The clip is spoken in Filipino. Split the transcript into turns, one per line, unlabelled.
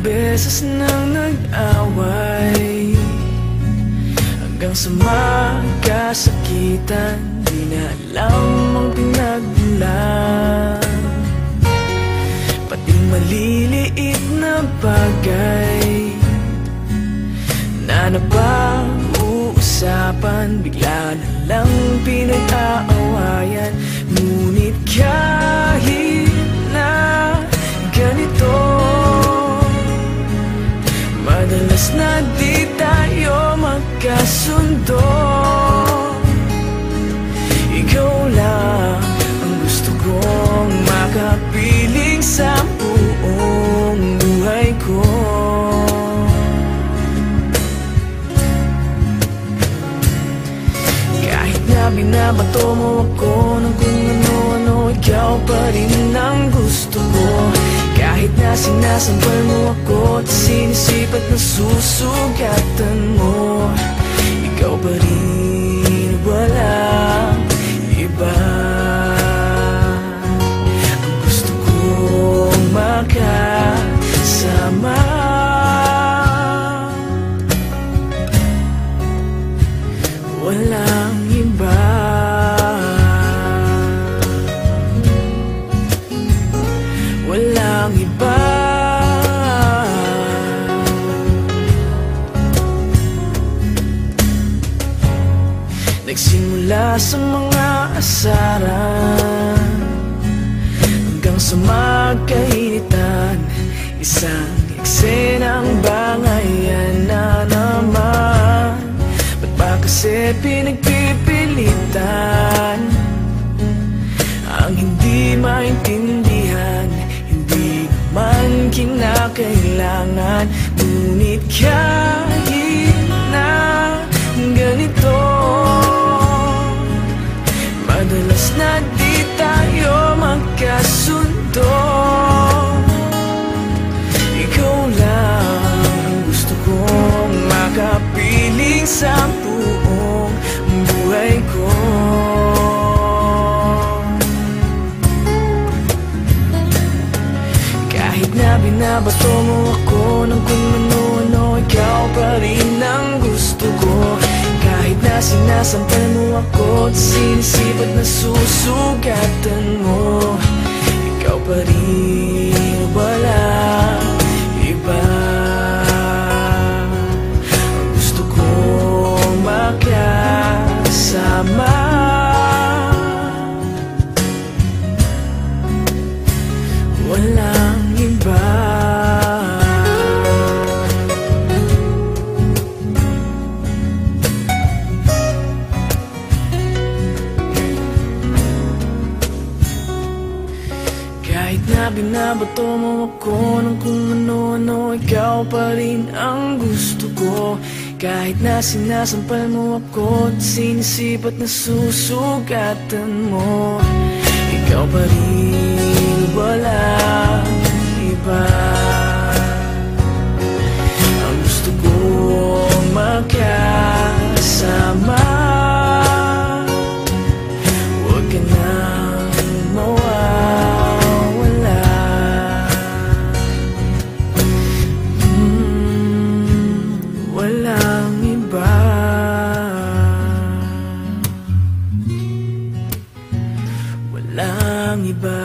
beses nang nag-away, hanggang sa magkasakitan, di na alam ang pinagmulan. Pati maliliit na bagay na napag-uusapan, bigla na lang pinag-aawayan. Ngunit kahit na ganito, madalas na di tayo magkasundo. Ikaw lang ang gusto kong makapiling sa buong buhay ko. Kahit na binabato mo ako ng kung ano-ano, ikaw pa rin ang gusto ko. Kahit na sinasampal mo ako at sinisipat na susugatan mo, ikaw pa rin, walang iba. Ang gusto kong makasama, walang iba. Walang iba. Nagsimula sa mga asaran hanggang sa magkainitan, isang eksenang bangayan na naman. Ba't ba kasi pinagpipilitan ang hindi maintindihan? Hindi naman kinakailangan. Ngunit kahit na ganito, madalas na di tayo magkasundo. Ikaw lang ang gusto kong makapiling sa buong buhay ko. Kahit na binabato mo ako ng kung ano-ano, ikaw pa rin ang gusto ko. Kahit na sinasampal mo ako at sinisipat na susugatan mo, ikaw pa rin, walang iba. Ang gusto kong makasama, walang iba. Kahit na binabato mo ako ng kung ano-ano, ikaw pa rin ang gusto ko. Kahit na sinasampal mo ako at sinisipat na susugatan mo, ikaw pa rin, walang iba. Ang gusto kong makasama, huwag ka nang mawawala. Walang iba. Walang iba.